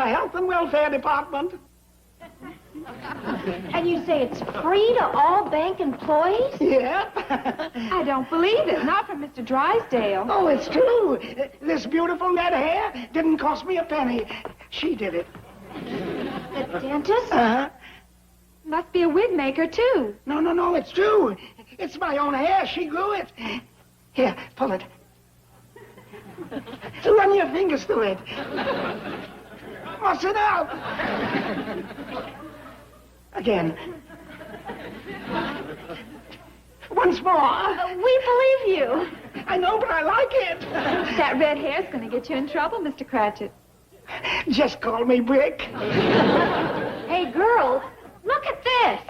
Health and Welfare Department. And you say it's free to all bank employees? Yep. I don't believe it. Not from Mr. Drysdale. Oh, it's true. This beautiful red hair didn't cost me a penny. She did it. The dentist? Uh-huh. Must be a wig maker, too. No, it's true. It's my own hair. She grew it. Here, pull it. Run your fingers through it. What's it out? Again. Once more. We believe you. I know, but I like it. That red hair's going to get you in trouble, Mr. Cratchit. Just call me Brick. Hey, girls, look at this.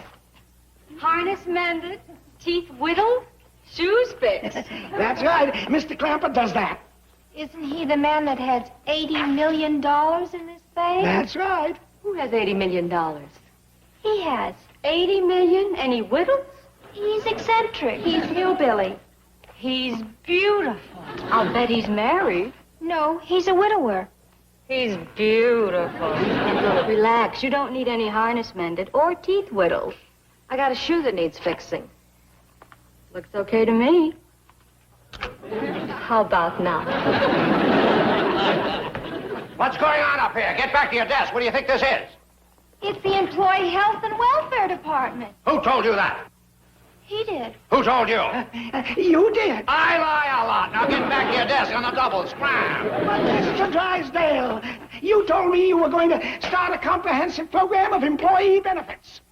Harness mended, teeth whittled, shoes fixed. That's right. Mr. Clampett does that. Isn't he the man that has $80 million in his bank? That's right. Who has $80 million? He has. 80 million and he whittles? He's eccentric. He's hillbilly. He's beautiful. I'll bet he's married. No, he's a widower. He's beautiful. Look, relax. You don't need any harness mended or teeth whittled. I got a shoe that needs fixing. Looks okay to me. How about now? What's going on up here? Get back to your desk. What do you think this is? It's the Employee Health and Welfare Department. Who told you that? He did. Who told you? You did. I lie a lot. Now get back to your desk on the double. Scram. But Mr. Drysdale, you told me you were going to start a comprehensive program of employee benefits.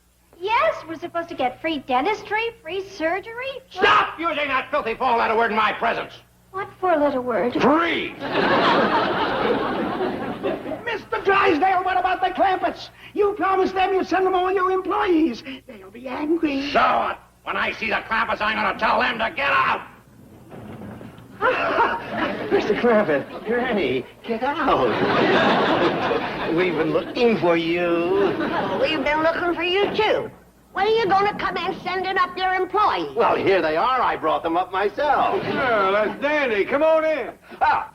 Yes, we're supposed to get free dentistry, free surgery. Stop using that filthy four-letter word in my presence. What four-letter word? Free. Mr. Drysdale, what about the Clampetts? You promised them you'd send them all your employees. They'll be angry. So what? When I see the Clampetts, I'm going to tell them to get out. Mr. Clampett, Granny, get out. We've been looking for you. We've been looking for you, too. When are you going to come in sending up your employees? Well, here they are. I brought them up myself. Well, that's dandy. Come on in. Ah,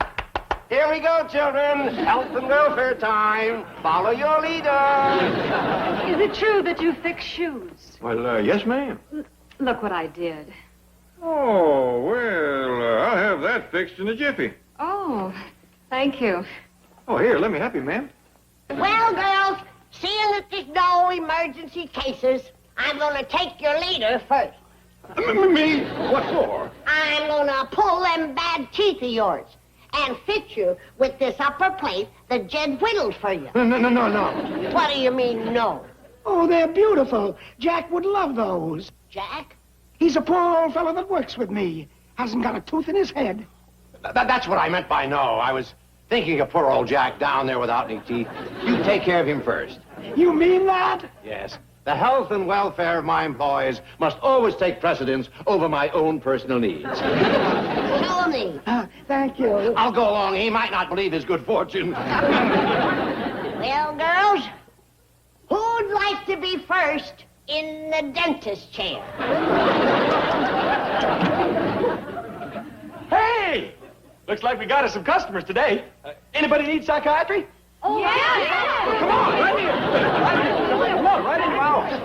here we go, children. Health and welfare time. Follow your leader. Is it true that you fix shoes? Well, yes, ma'am. Look what I did. Oh, well, I'll have that fixed in a jiffy. Oh, thank you. Oh, here, let me help you, ma'am. Well, girls, seeing that there's no emergency cases, I'm going to take your leader first. Me? What for? I'm going to pull them bad teeth of yours and fit you with this upper plate that Jed whittled for you. No. What do you mean, no? Oh, they're beautiful. Jack would love those. Jack? He's a poor old fellow that works with me. Hasn't got a tooth in his head. That's what I meant by no. I was thinking of poor old Jack down there without any teeth. You take care of him first. You mean that? Yes. The health and welfare of my employees must always take precedence over my own personal needs. Show me. Thank you. I'll go along. He might not believe his good fortune. Well, girls, who'd like to be first in the dentist chair? Hey! Looks like we got us some customers today. Anybody need psychiatry? Oh, yeah. Well, come on, right here. Come on, right into my office.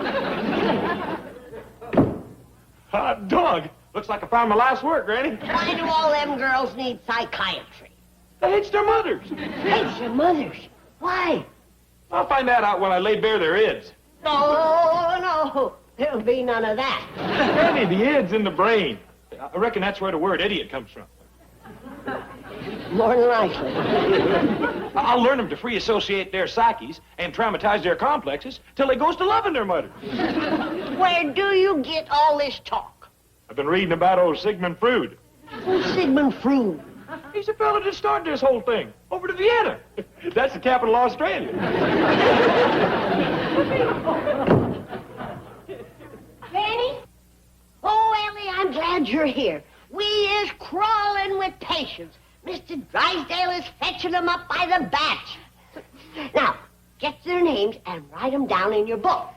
Hot dog. Looks like I found my life's work, Granny. Why do all them girls need psychiatry? They hates their mothers. Hates their mothers. Why? I'll find that out when I lay bare their ids. No. There'll be none of that. Granny, the id's in the brain. I reckon that's where the word idiot comes from. More than likely. I'll learn them to free associate their psyches and traumatize their complexes till they goes to loving their mothers. Where do you get all this talk? I've been reading about old Sigmund Freud. Who's Sigmund Freud? He's the fella that started this whole thing. Over to Vienna. That's the capital of Australia. Granny? Oh, Ellie, I'm glad you're here. We is crawling with patients. Mr. Drysdale is fetching them up by the batch. Now, get their names and write them down in your book.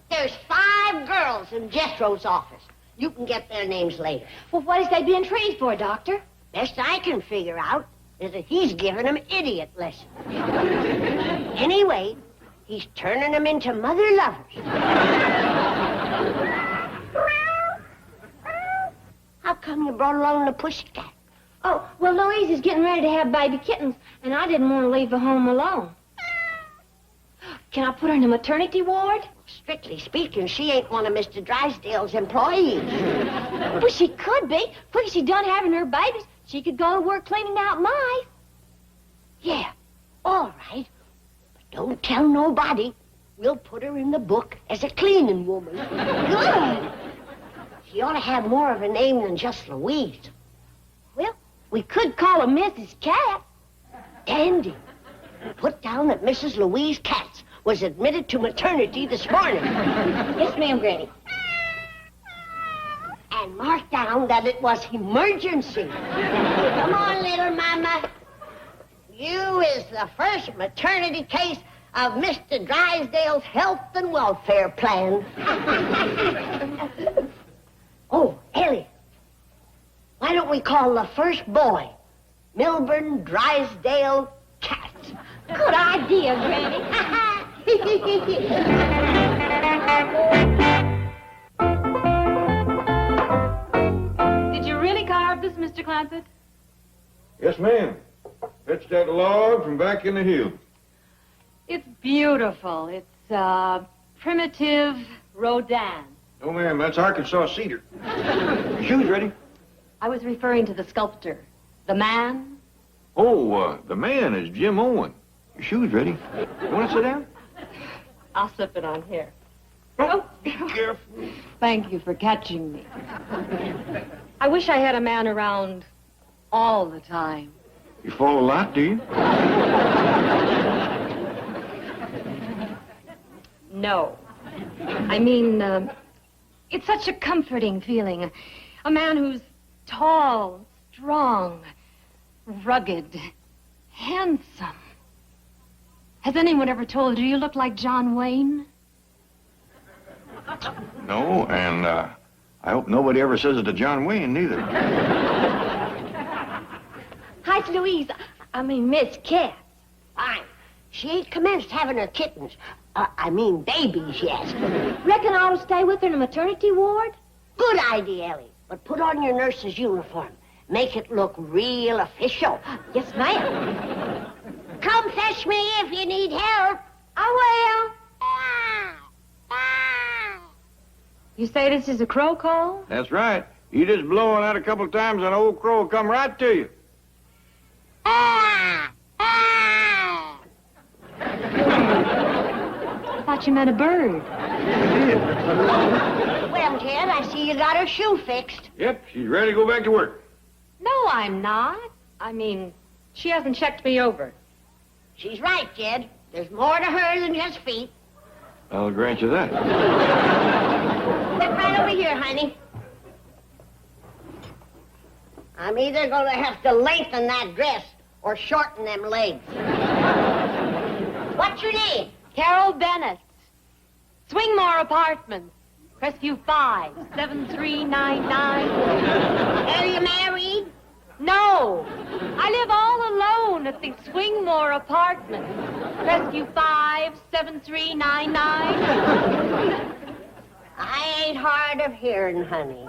There's 5 girls in Jethro's office. You can get their names later. Well, what is they being trained for, Doctor? Best I can figure out is that he's giving them idiot lessons. Anyway, he's turning them into mother lovers. How come you brought along the pussycat? Oh, well, Louise is getting ready to have baby kittens, and I didn't want to leave her home alone. Can I put her in a maternity ward? Strictly speaking, she ain't one of Mr. Drysdale's employees. Well, she could be. Quick as she done having her babies, she could go to work cleaning out mice. Yeah, all right. But don't tell nobody. We'll put her in the book as a cleaning woman. Good. She ought to have more of a name than just Louise. Well, we could call her Mrs. Cat. Dandy. Put down that Mrs. Louise Katz was admitted to maternity this morning. Yes, ma'am, Granny. And mark down that it was emergency. Come on, little mama. You is the first maternity case of Mr. Drysdale's health and welfare plan. Oh, Ellie. Why don't we call the first boy Milburn Drysdale Katz? Good idea, Granny. Did you really carve this, Mr. Clampett? Yes, ma'am. Fetched that log from back in the hills. It's beautiful. It's, primitive Rodin. No, ma'am, that's Arkansas cedar. Your shoes ready? I was referring to the sculptor. The man? Oh, the man is Jim Owen. Your shoes ready? You want to sit down? I'll slip it on here. Oh, be careful. Thank you for catching me. I wish I had a man around all the time. You fall a lot, do you? No. I mean, it's such a comforting feeling. A man who's tall, strong, rugged, handsome. Has anyone ever told you look like John Wayne? No, and I hope nobody ever says it to John Wayne, neither. Hi, it's Louise. I mean, Miss Cat. Fine. She ain't commenced having her kittens. Babies yet. Reckon I ought to stay with her in a maternity ward? Good idea, Ellie. But put on your nurse's uniform. Make it look real official. Yes, ma'am. Come fetch me if you need help. I will. You say this is a crow call? That's right. You just blow on that a couple times, and old crow will come right to you. I thought you meant a bird. Well, Ted, I see you got her shoe fixed. Yep, she's ready to go back to work. No, I'm not. I mean, she hasn't checked me over. She's right, Jed. There's more to her than just feet. I'll grant you that. Sit right over here, honey. I'm either going to have to lengthen that dress or shorten them legs. What's your name? Carol Bennett. Swingmore Apartments. Crestview 5, 7399. Are you married? No. I live all alone at the Swingmore Apartments. Crestview 5, 7399. I ain't hard of hearing, honey.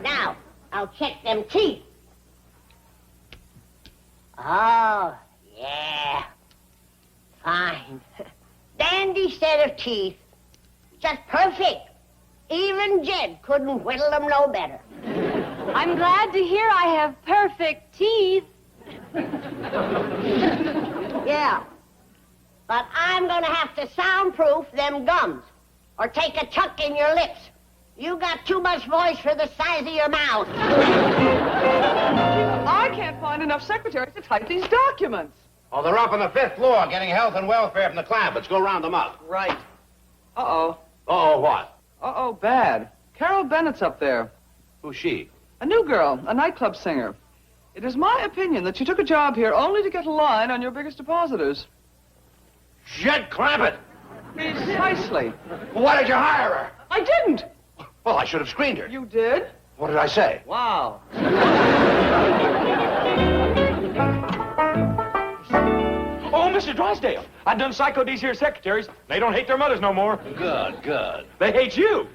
Now, I'll check them teeth. Oh, yeah. Fine. Dandy set of teeth. Just perfect. Even Jed couldn't whittle them no better. I'm glad to hear I have perfect teeth. Yeah. But I'm gonna have to soundproof them gums. Or take a tuck in your lips. You got too much voice for the size of your mouth. I can't find enough secretaries to type these documents. Oh, they're up on the 5th floor getting health and welfare from the Clampetts. Go round them up. Right. Uh-oh. Uh-oh, what? Uh-oh, bad. Carol Bennett's up there. Who's she? A new girl, a nightclub singer. It is my opinion that she took a job here only to get a line on your biggest depositors. Jed Clampett! Precisely. Well, why did you hire her? I didn't. Well, I should have screened her. You did? What did I say? Wow. Oh, Mr. Drysdale, I done psycho these here secretaries. They don't hate their mothers no more. Good, good. They hate you.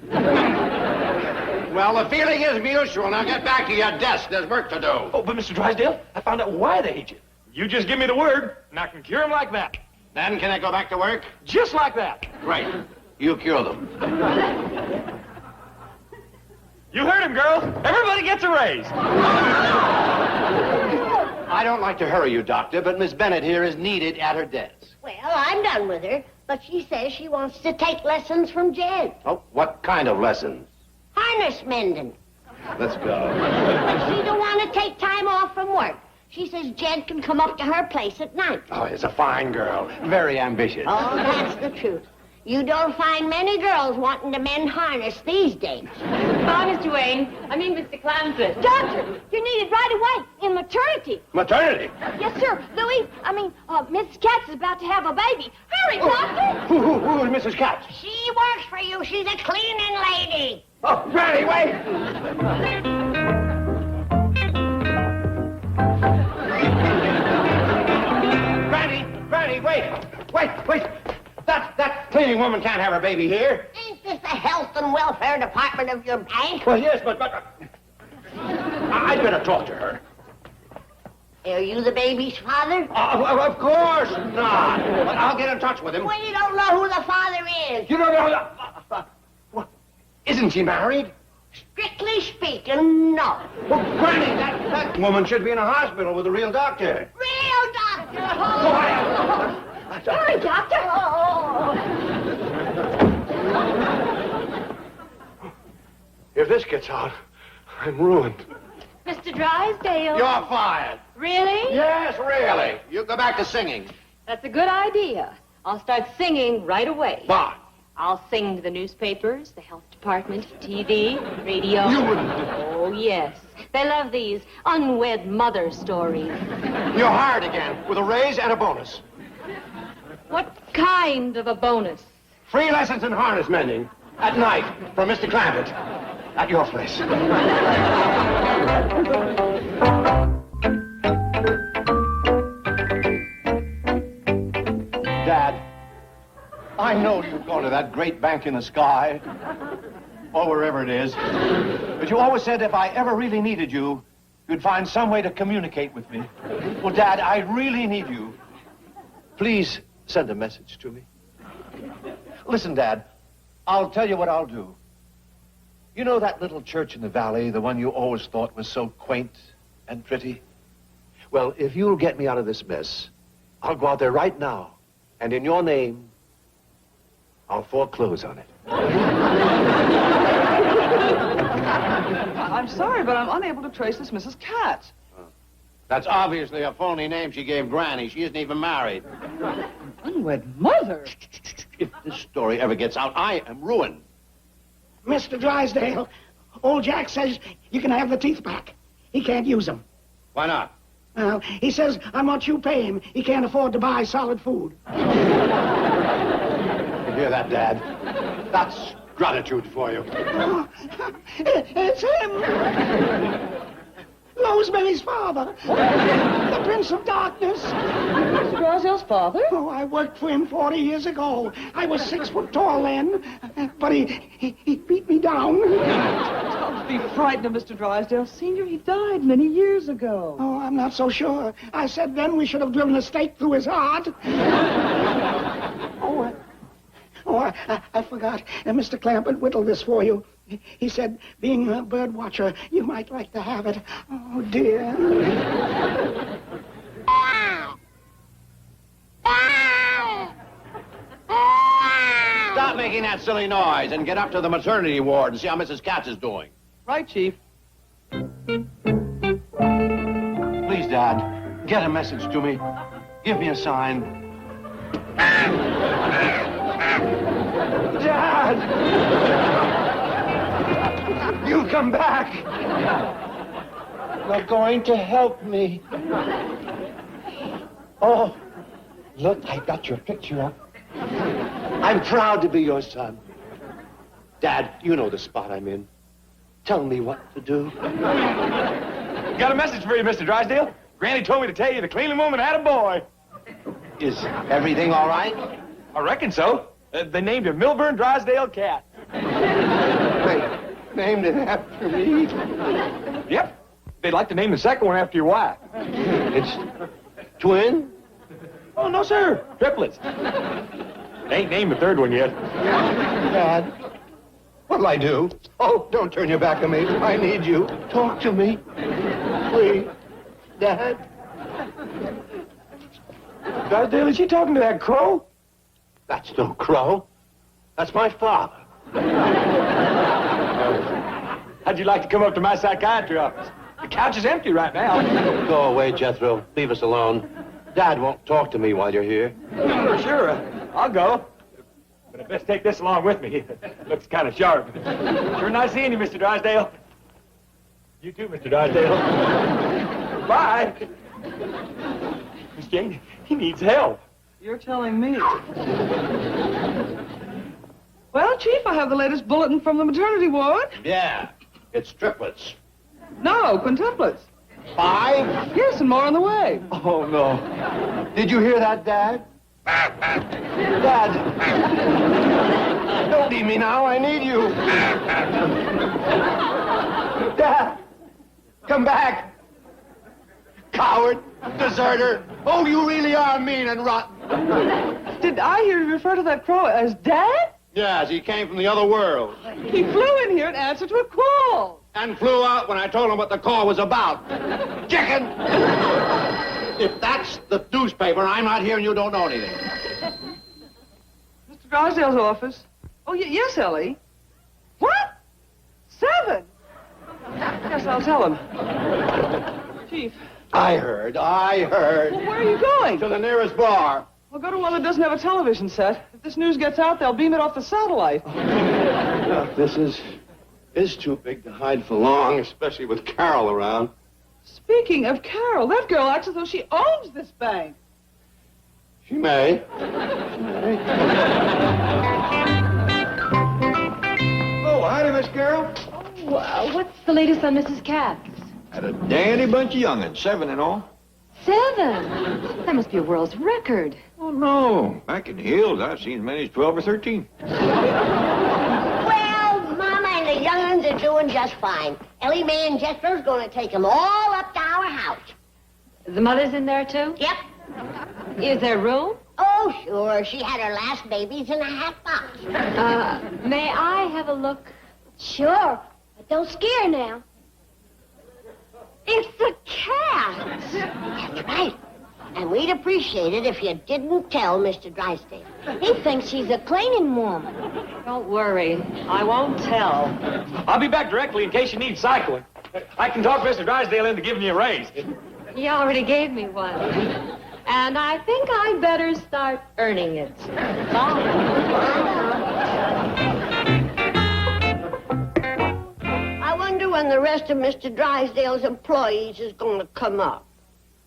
Well, the feeling is mutual. Now get back to your desk. There's work to do. Oh, but Mr. Drysdale, I found out why they hate you. You just give me the word, and I can cure them like that. Then can I go back to work? Just like that. Great. You cure them. You heard him, girl. Everybody gets a raise. I don't like to hurry you, Doctor, but Miss Bennett here is needed at her desk. Well, I'm done with her, but she says she wants to take lessons from Jen. Oh, what kind of lessons? Harness mending. Let's go. She don't want to take time off from work. She says Jen can come up to her place at night. Oh, it's a fine girl. Very ambitious. Oh, that's the truth. You don't find many girls wanting to mend harness these days. Bye, Mr. Wayne. Mr. Clampetts. Doctor, you're needed right away in maternity. Maternity? Yes, sir. Mrs. Katz is about to have a baby. Hurry, Doctor. Who is Mrs. Katz? She works for you. She's a cleaning lady. Oh, Granny, wait! Granny, wait! That cleaning woman can't have her baby here. Ain't this the health and welfare department of your bank? Well, yes, but I'd better talk to her. Are you the baby's father? Of course not. But I'll get in touch with him. Well, you don't know who the father is. You don't know. Isn't she married? Strictly speaking, no. Well, Granny, that woman should be in a hospital with a real doctor. Real doctor. Hurry, Doctor. If this gets out, I'm ruined. Mr. Drysdale. You're fired. Really? Yes, really. You go back to singing. That's a good idea. I'll start singing right away. Bah. I'll sing to the newspapers, the health department, TV, radio. You wouldn't. Oh, yes. They love these unwed mother stories. You're hired again with a raise and a bonus. What kind of a bonus? Free lessons in harness mending at night from Mr. Clampett at your place. Dad, I know you've gone to that great bank in the sky, or wherever it is, but you always said if I ever really needed you, you'd find some way to communicate with me. Well, Dad, I really need you. Please send a message to me. Listen, Dad, I'll tell you what I'll do. You know that little church in the valley, the one you always thought was so quaint and pretty? Well, if you'll get me out of this mess, I'll go out there right now, and in your name, I'll foreclose on it. I'm sorry, but I'm unable to trace this Mrs. Katz. That's obviously a phony name she gave Granny. She isn't even married. Unwed mother? If this story ever gets out, I am ruined. Mr. Drysdale, old Jack says you can have the teeth back. He can't use them. Why not? Well, he says how much you pay him, he can't afford to buy solid food. You hear that, Dad? That's gratitude for you. Oh, it's him. Rosemary's father. The Prince of Darkness. Mr. Drysdale's father? Oh, I worked for him 40 years ago. I was 6 foot tall then, but he beat me down. Don't be frightened of Mr. Drysdale, Sr. He died many years ago. Oh, I'm not so sure. I said then we should have driven a stake through his heart. I forgot. Mr. Clampett whittled this for you. He said, being a bird watcher, you might like to have it. Oh, dear. Stop making that silly noise and get up to the maternity ward and see how Mrs. Katz is doing. Right, Chief. Please, Dad, get a message to me. Give me a sign. Dad! You come back! You're going to help me. Oh, look, I got your picture up. I'm proud to be your son. Dad, you know the spot I'm in. Tell me what to do. Got a message for you, Mr. Drysdale. Granny told me to tell you the cleaning woman had a boy. Is everything all right? I reckon so. They named him Milburn Drysdale Cat. They named it after me. Yep. They'd like to name the second one after your wife. It's twin? Oh, no, sir. Triplets. They ain't named the third one yet. Dad, what'll I do? Oh, don't turn your back on me. I need you. Talk to me. Please. Dad. Drysdale, is she talking to that crow? That's no crow. That's my father. How'd you like to come up to my psychiatry office? The couch is empty right now. Go away, Jethro. Leave us alone. Dad won't talk to me while you're here. Sure. I'll go. But I best take this along with me. It looks kind of sharp. Sure nice seeing you, Mr. Drysdale. You too, Mr. Drysdale. Bye. Miss Jane, he needs help. You're telling me. Well, Chief, I have the latest bulletin from the maternity ward. Yeah, it's triplets. No, quintuplets. 5? Yes, and more on the way. Oh, no. Did you hear that, Dad? Dad. Don't leave me now. I need you. Dad. Come back. Coward. Deserter. Oh, you really are mean and rotten. Did I hear you refer to that crow as Dad? Yes, he came from the other world. He flew in here in answer to a call. And flew out when I told him what the call was about. Chicken! If that's the newspaper, I'm not here and you don't know anything. Mr. Drysdale's office. Oh, yes, Ellie. What? 7? Yes, I'll tell him. Chief. I heard. Well, where are you going? To the nearest bar. Well, go to one that doesn't have a television set. If this news gets out, they'll beam it off the satellite. This is too big to hide for long, especially with Carol around. Speaking of Carol, that girl acts as though she owns this bank. She may. Oh, howdy, Miss Carol. What's the latest on Mrs. Katz? Had a dandy bunch of young'uns, 7 in all. 7? That must be a world's record. Oh, no. Back in the hills, I've seen as many as 12 or 13. Well, Mama and the young'uns are doing just fine. Ellie Mae and Jethro's going to take them all up to our house. The mother's in there, too? Yep. Is there room? Oh, sure. She had her last babies in a hat box. May I have a look? Sure, but don't scare now. It's a cat! That's right. And we'd appreciate it if you didn't tell Mr. Drysdale. He thinks she's a cleaning woman. Don't worry. I won't tell. I'll be back directly in case you need cycling. I can talk Mr. Drysdale into giving you a raise. He already gave me one. And I think I'd better start earning it. I wonder when the rest of Mr. Drysdale's employees is going to come up.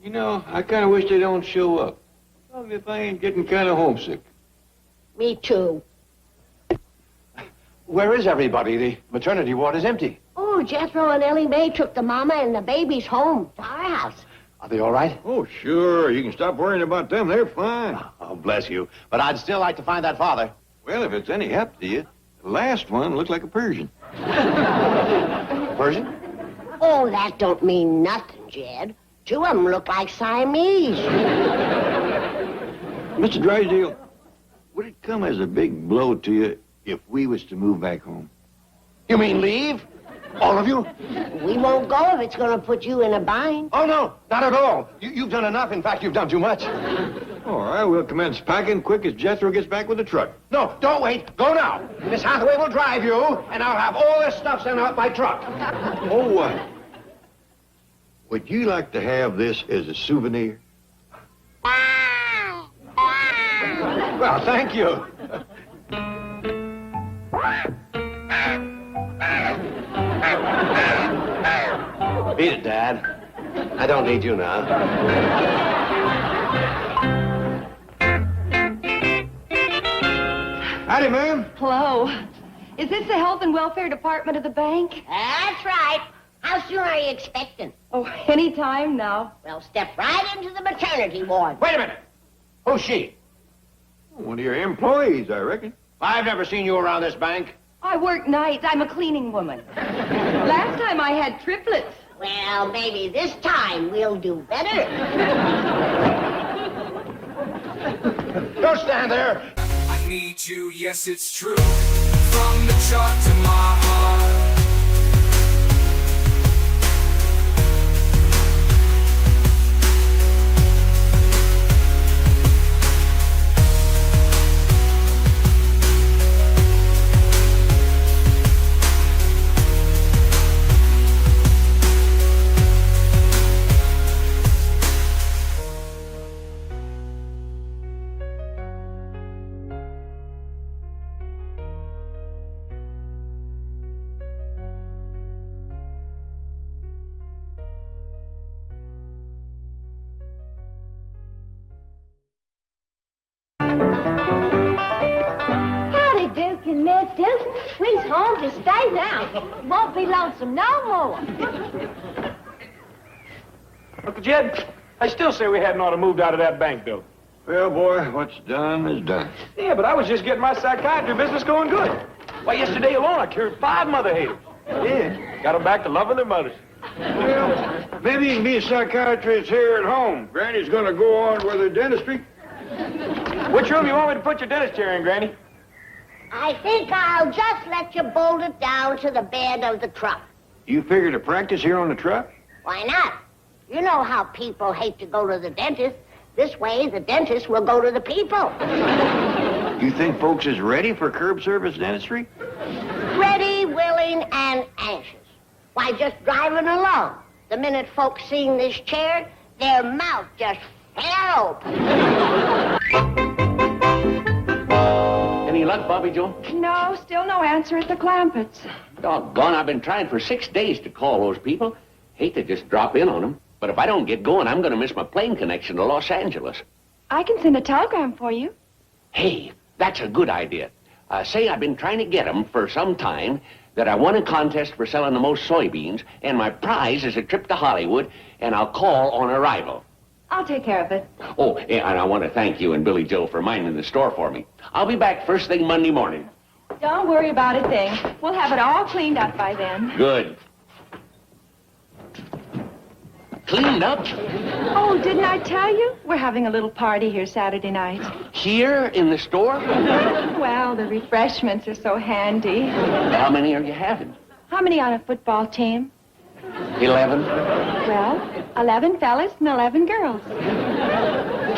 You know, I kind of wish they don't show up. Tell me if I ain't getting kind of homesick. Me too. Where is everybody? The maternity ward is empty. Oh, Jethro and Ellie Mae took the mama and the babies home to our house. Are they all right? Oh, sure. You can stop worrying about them. They're fine. Oh, bless you. But I'd still like to find that father. Well, if it's any help to you, the last one looked like a Persian. Persian? Oh, that don't mean nothing, Jed. 2 of them look like Siamese. Mr. Drysdale, would it come as a big blow to you if we was to move back home? You mean leave? All of you? We won't go if it's going to put you in a bind. Oh, no, not at all. You've done enough. In fact, you've done too much. All right, we'll commence packing quick as Jethro gets back with the truck. No, don't wait. Go now. Miss Hathaway will drive you, and I'll have all this stuff sent out by truck. Oh, what? Would you like to have this as a souvenir? Well, thank you. Beat it, Dad. I don't need you now. Howdy, ma'am. Hello. Is this the health and welfare department of the bank? That's right. How soon are you expecting? Oh, any time now. Well, step right into the maternity ward. Wait a minute. Who's she? One of your employees, I reckon. I've never seen you around this bank. I work nights. I'm a cleaning woman. Last time I had triplets. Well, maybe this time we'll do better. Don't stand there. I need you, yes, it's true. From the chart to my heart. Howdy, Duke and Miss Duke. We's home to stay now. Won't be lonesome no more. Uncle Jed, I still say we hadn't ought to moved out of that bank building. Well, boy, what's done is done. Yeah, but I was just getting my psychiatry business going good. Why, yesterday alone, I cured 5 mother haters. Yeah, got them back to loving their mothers. Well, maybe you can be a psychiatrist here at home. Granny's gonna go on with her dentistry. Which room you want me to put your dentist chair in, Granny? I think I'll just let you bolt it down to the bed of the truck. You figure to practice here on the truck? Why not? You know how people hate to go to the dentist. This way, the dentist will go to the people. You think folks is ready for curb service dentistry? Ready, willing, and anxious. Why, just driving along. The minute folks seen this chair, their mouth just fell open. Any luck, Bobby Joe? No, still no answer at the Clampetts. Doggone, I've been trying for 6 days to call those people. Hate to just drop in on them. But if I don't get going, I'm going to miss my plane connection to Los Angeles. I can send a telegram for you. Hey, that's a good idea. Say I've been trying to get them for some time, that I won a contest for selling the most soybeans, and my prize is a trip to Hollywood, and I'll call on arrival. I'll take care of it. Oh, and I want to thank you and Billy Joe for minding the store for me. I'll be back first thing Monday morning. Don't worry about a thing. We'll have it all cleaned up by then. Good. Cleaned up? Oh, didn't I tell you? We're having a little party here Saturday night. Here in the store? Well, the refreshments are so handy. How many are you having? How many on a football team? 11? Well, 11 fellas and 11 girls.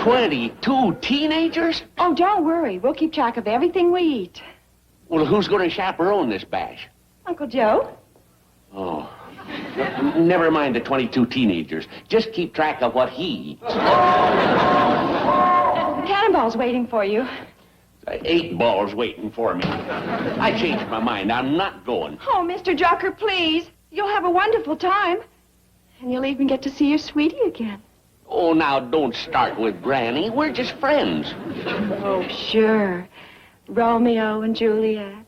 22 teenagers? Oh, don't worry. We'll keep track of everything we eat. Well, who's going to chaperone this bash? Uncle Joe? Oh. Never mind the 22 teenagers. Just keep track of what he eats. The cannonball's waiting for you. 8 balls waiting for me. I changed my mind. I'm not going. Oh, Mr. Drucker, please. You'll have a wonderful time. And you'll even get to see your sweetie again. Oh, now, don't start with Granny. We're just friends. Oh, sure. Romeo and Juliet.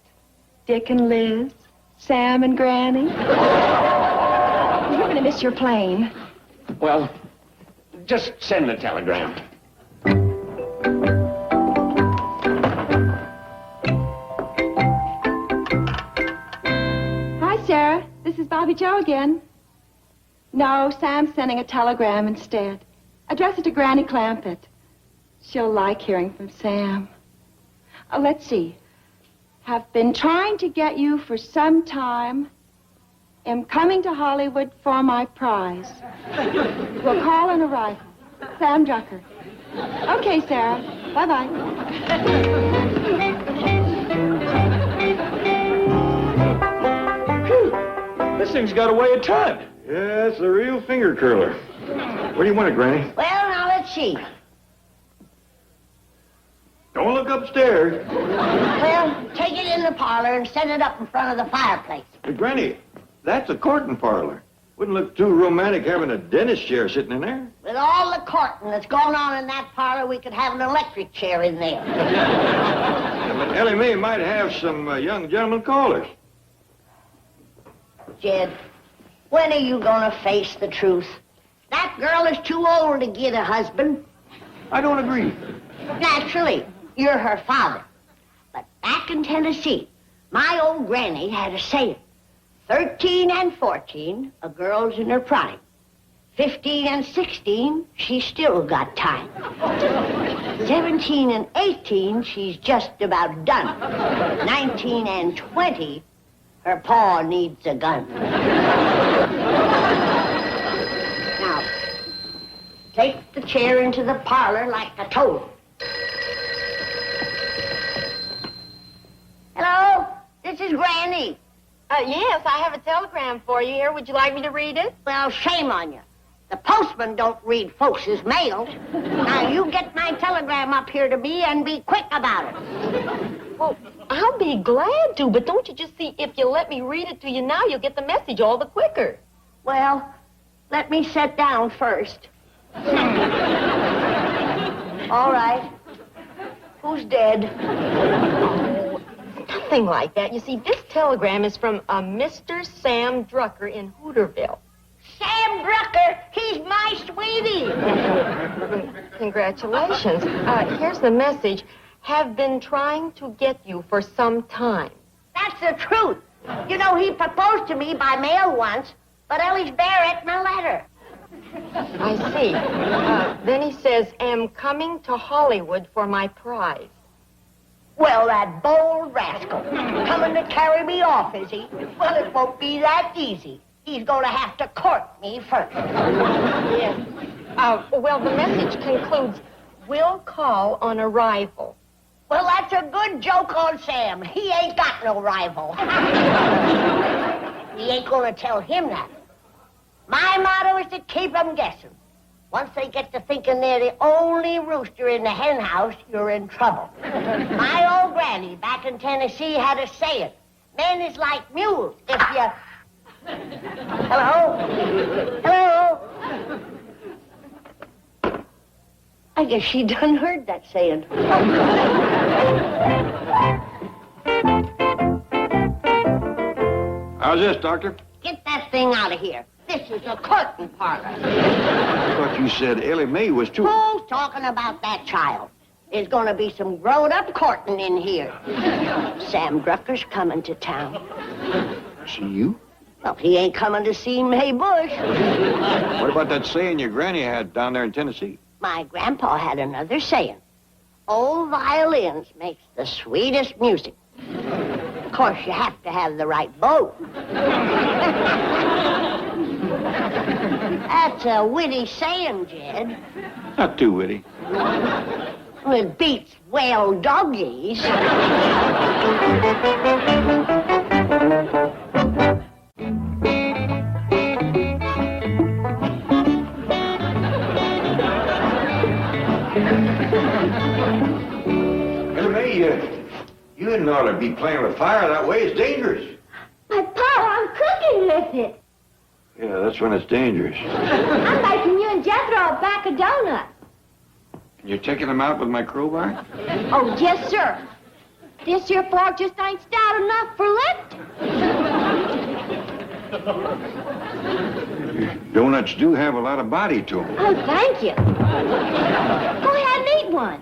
Dick and Liz. Sam and Granny. You're going to miss your plane. Well, just send the telegram. Hi, Sarah. This is Bobby Joe again. No, Sam's sending a telegram instead. Address it to Granny Clampett. She'll like hearing from Sam. Let's see. Have been trying to get you for some time. Am coming to Hollywood for my prize. We'll call on arrival. Sam Drucker. Okay, Sarah. Bye-bye. This thing's got a way of ton. Yeah, it's a real finger curler. What do you want it, Granny? Well, now let's see. Don't look upstairs. Well, take it in the parlor and set it up in front of the fireplace. Hey, Granny, that's a courting parlor. Wouldn't look too romantic having a dentist chair sitting in there. With all the courting that's going on in that parlor, we could have an electric chair in there. Yeah, but Ellie Mae might have some young gentlemen callers. Jed, when are you going to face the truth? That girl is too old to get a husband. I don't agree. Naturally, you're her father. But back in Tennessee, my old granny had a saying. 13 and 14, a girl's in her prime. 15 and 16, she's still got time. 17 and 18, she's just about done. 19 and 20, her paw needs a gun. Now, take the chair into the parlor like I told you. Hello, this is Granny. Yes, I have a telegram for you here. Would you like me to read it? Well, shame on you. The postman don't read folks' mail. Now, you get my telegram up here to me and be quick about it. Well, I'll be glad to, but don't you just see, if you let me read it to you now, you'll get the message all the quicker. Well, let me sit down first. All right. Who's dead? Nothing like that. You see, this telegram is from a Mr. Sam Drucker in Hooterville. Sam Drucker, he's my sweetie. Congratulations. Here's the message. Have been trying to get you for some time. That's the truth. You know, he proposed to me by mail once, but Ellie's Barrett in a letter. I see. Then he says, am coming to Hollywood for my prize. Well, that bold rascal. Coming to carry me off, is he? Well, it won't be that easy. He's going to have to court me first. Yes. Well, the message concludes, will call on arrival. Well, that's a good joke on Sam. He ain't got no rival. We ain't going to tell him that. My motto is to keep them guessing. Once they get to thinking they're the only rooster in the hen house, you're in trouble. My old granny back in Tennessee had a saying. Men is like mules. If you... Hello? Hello? I guess she done heard that saying. How's this, Doctor? Get that thing out of here. This is a curtain parlor. I thought you said Ellie Mae was too... Who's talking about that child? There's going to be some grown-up courting in here. Sam Drucker's coming to town. See you? Well, he ain't coming to see Mae Bush. What about that saying your granny had down there in Tennessee? My grandpa had another saying. Old violins makes the sweetest music. Of course, you have to have the right bow. That's a witty saying, Jed. Not too witty. Well, it beats whale doggies. Ellie Mae, you didn't ought to be playing with fire that way. It's dangerous. But, Pa, I'm cooking with it. Yeah, that's when it's dangerous. I'm making you and Jethro a pack of donuts. You're taking them out with my crowbar? Oh, yes, sir. This here fork just ain't stout enough for lift. Donuts do have a lot of body to them. Oh, thank you. Go ahead and eat one.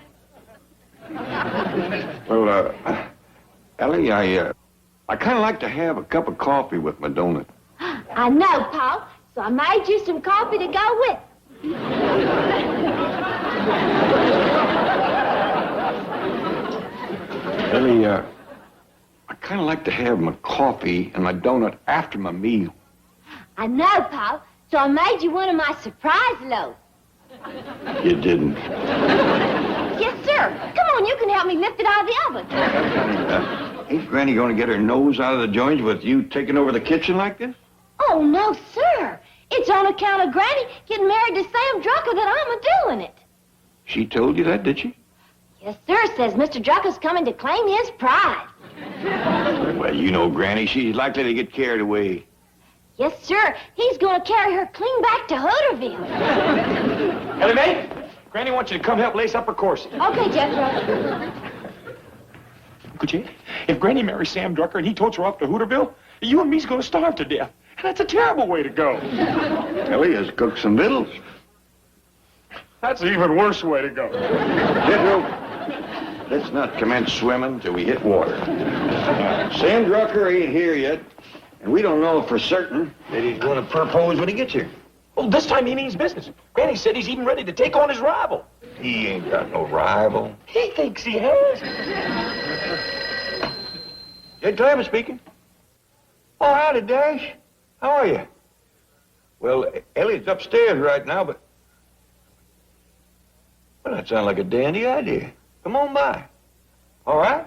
Well, Ellie, I kind of like to have a cup of coffee with my donut. I know, Pa, so I made you some coffee to go with. Ellie, I kind of like to have my coffee and my donut after my meal. I know, Pa, so I made you one of my surprise loaves. You didn't. Yes, sir. Come on, you can help me lift it out of the oven. Ain't Granny going to get her nose out of the joints with you taking over the kitchen like this? Oh, no, sir. It's on account of Granny getting married to Sam Drucker that I'm a-doing it. She told you that, did she? Yes, sir. Says Mr. Drucker's coming to claim his prize. Well, you know Granny. She's likely to get carried away. Yes, sir. He's going to carry her clean back to Hooterville. Ellie Mae, Granny wants you to come help lace up her corset. Okay, Jethro. Could you? If Granny marries Sam Drucker and he totes her off to Hooterville, you and me's going to starve to death. That's a terrible way to go. Ellie has cooked some victuals. That's an even worse way to go. Jethro, let's not commence swimming till we hit water. Sam Drucker ain't here yet, and we don't know for certain that he's going to propose when he gets here. Oh, this time he means business. Granny said he's even ready to take on his rival. He ain't got no rival. He thinks he has. Jed Clampetts speaking. Oh, howdy, Dash. How are you? Well, Ellie's upstairs right now, but... Well, that sounds like a dandy idea. Come on by. All right?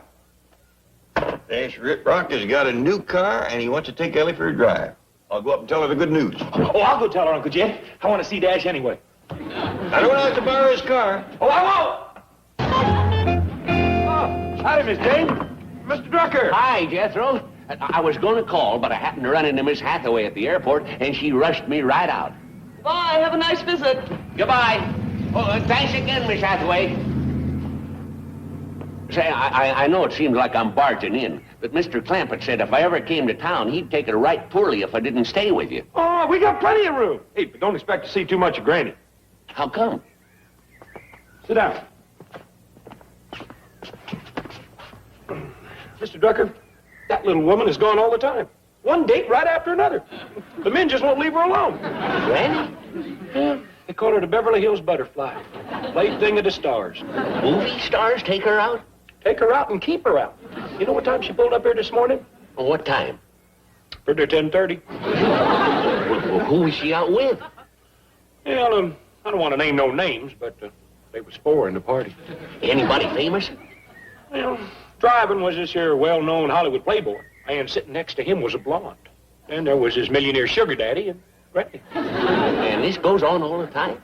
Dash Riprock has got a new car, and he wants to take Ellie for a drive. I'll go up and tell her the good news. Oh, I'll go tell her, Uncle Jed. I want to see Dash anyway. I don't have to borrow his car. Oh, I won't! Oh, howdy, Miss Jane. Mr. Drucker. Hi, Jethro. I was going to call, but I happened to run into Miss Hathaway at the airport, and she rushed me right out. Bye, have a nice visit. Goodbye. Oh, thanks again, Miss Hathaway. Say, I know it seems like I'm barging in, but Mr. Clampett said if I ever came to town, he'd take it right poorly if I didn't stay with you. Oh, we got plenty of room. Hey, but don't expect to see too much of Granny. How come? Sit down. Mr. Drucker, that little woman is gone all the time. One date right after another. The men just won't leave her alone. Granny? Yeah, they call her the Beverly Hills butterfly. Plaything of the stars. Movie stars take her out? Take her out and keep her out. You know what time she pulled up here this morning? Well, what time? Pretty 10:30. Well, who was she out with? Well, I don't want to name no names, but there was 4 in the party. Anybody famous? Well, driving was this here well-known Hollywood playboy, and sitting next to him was a blonde. And there was his millionaire sugar daddy and Granny. And this goes on all the time?